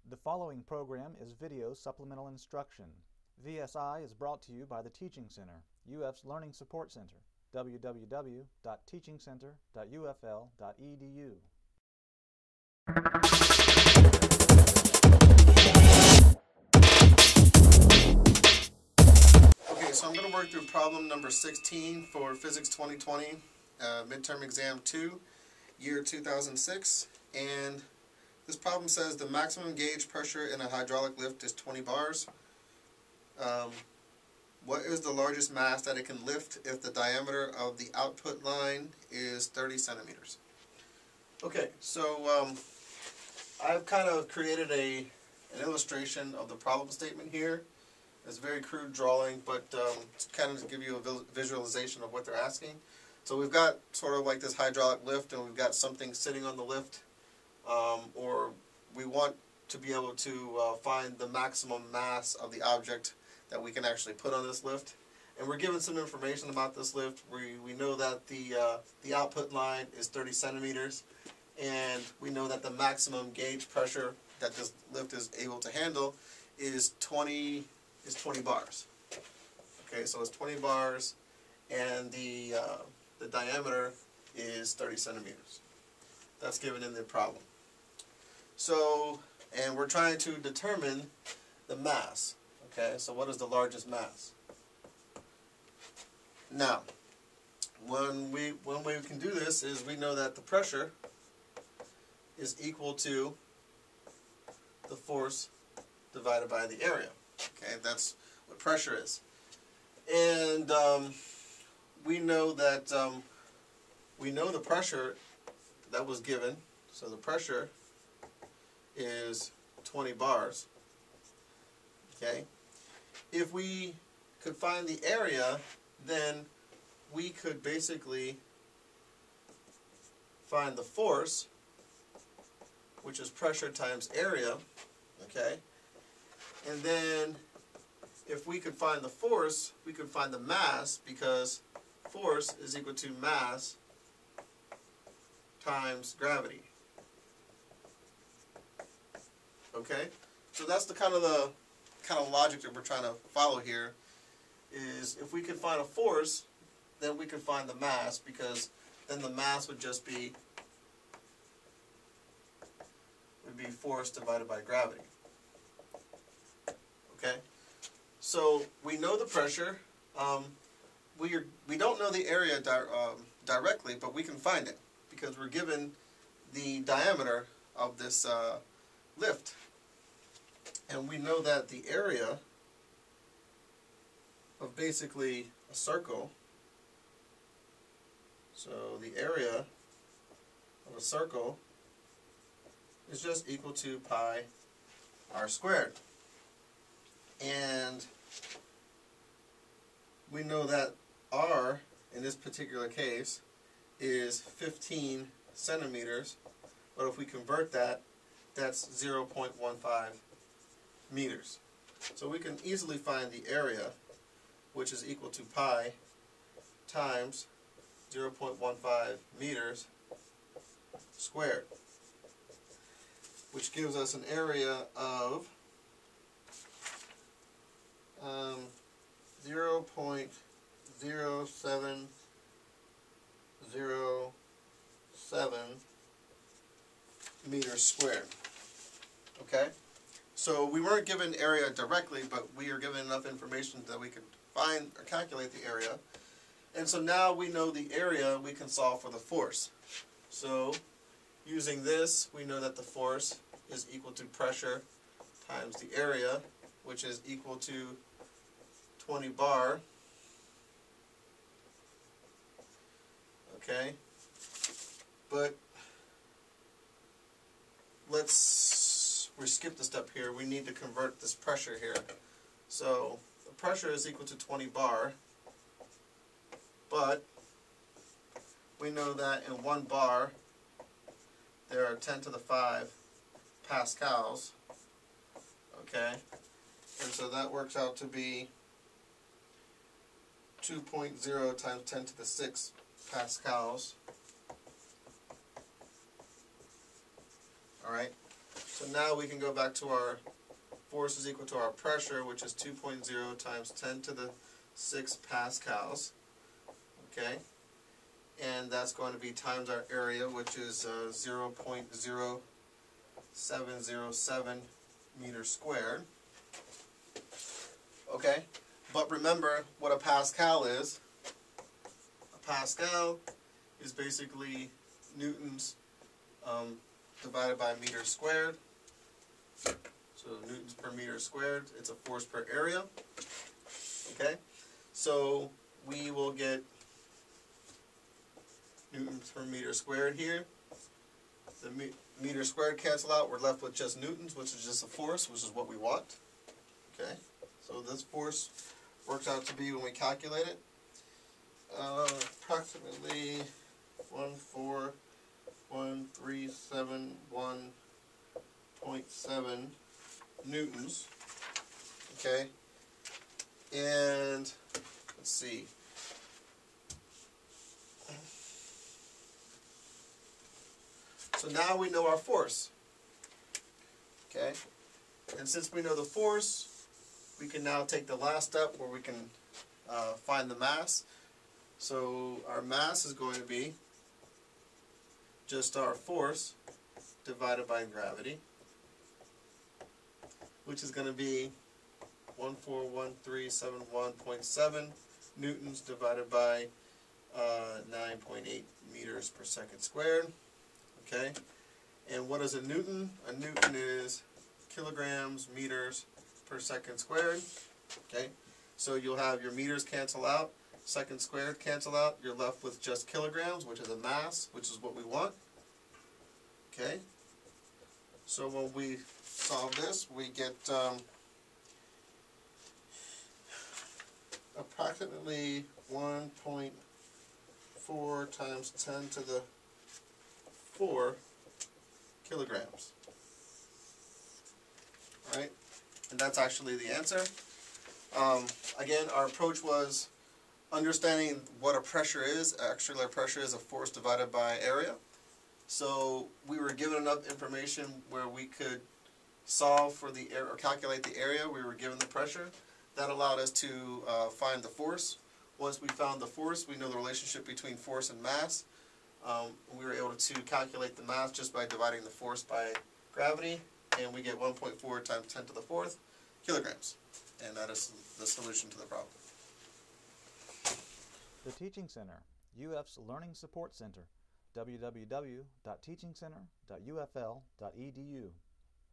The following program is video supplemental instruction. VSI is brought to you by the Teaching Center, UF's Learning Support Center, www.teachingcenter.ufl.edu. Okay, so I'm going to work through problem number 16 for Physics 2020, Midterm Exam 2, year 2006, and this problem says the maximum gauge pressure in a hydraulic lift is 20 bars. What is the largest mass that it can lift if the diameter of the output line is 30 centimeters? Okay, so I've kind of created an illustration of the problem statement here. It's a very crude drawing, but to kind of give you a visualization of what they're asking. So we've got sort of like this hydraulic lift, and we've got something sitting on the lift. Or we want to be able to find the maximum mass of the object that we can actually put on this lift. And we're given some information about this lift. We know that the output line is 30 centimeters, and we know that the maximum gauge pressure that this lift is able to handle is 20 bars. Okay, so it's 20 bars, and the diameter is 30 centimeters. That's given in the problem. So, and we're trying to determine the mass. Okay, so what is the largest mass? Now, one way we can do this is we know that the pressure is equal to the force divided by the area. Okay, that's what pressure is. And we know that we know the pressure that was given. So the pressure is 20 bars. Okay. If we could find the area, then we could basically find the force, which is pressure times area. Okay. And then if we could find the force, we could find the mass, because force is equal to mass times gravity. Okay, so that's the kind of logic that we're trying to follow here. Is if we could find a force, then we could find the mass, because then the mass would just be force divided by gravity. Okay, so we know the pressure. We don't know the area directly, but we can find it because we're given the diameter of this lift. And we know that the area of basically a circle, so the area of a circle is just equal to pi r squared. And we know that r, in this particular case, is 15 centimeters, but if we convert that, that's 0.15 meters. So we can easily find the area, which is equal to pi times 0.15 meters squared, which gives us an area of 0.0707 meters squared. Okay? So we weren't given area directly, but we are given enough information that we could find or calculate the area. And so now we know the area, we can solve for the force. So using this, we know that the force is equal to pressure times the area, which is equal to 20 bar. Okay? But we skipped a step here. We need to convert this pressure here. So the pressure is equal to 20 bar, but we know that in 1 bar there are 10 to the 5 pascals. Okay, and so that works out to be 2.0 times 10 to the 6 pascals. Alright, So now we can go back to our force is equal to our pressure, which is 2.0 times 10 to the 6 pascals. Okay? And that's going to be times our area, which is 0.0707 meters squared. Okay? But remember what a pascal is. A pascal is basically newtons divided by meters squared. So newtons per meter squared, it's a force per area. Okay? So we will get newtons per meter squared here. The meter squared cancel out, we're left with just newtons, which is just a force, which is what we want. Okay? So this force works out to be, when we calculate it, approximately 141,371.7 newtons. Okay? And let's see. So now we know our force. Okay? And since we know the force, we can now take the last step where we can find the mass. So our mass is going to be just our force divided by gravity, which is going to be 141,371.7 newtons divided by 9.8 meters per second squared. Okay? And what is a newton? A newton is kilograms meters per second squared. Okay? So you'll have your meters cancel out, second squared cancel out, you're left with just kilograms, which is a mass, which is what we want. Okay? So when we solve this, we get approximately 1.4 times 10 to the 4 kilograms. Alright? And that's actually the answer. Again, our approach was understanding what a pressure is. Actually, our pressure is a force divided by area. So we were given enough information where we could solve for the area or calculate the area. We were given the pressure. That allowed us to find the force. Once we found the force, we know the relationship between force and mass. We were able to calculate the mass just by dividing the force by gravity, and we get 1.4 times 10 to the 4th kilograms. And that is the solution to the problem. The Teaching Center, UF's Learning Support Center, www.teachingcenter.ufl.edu.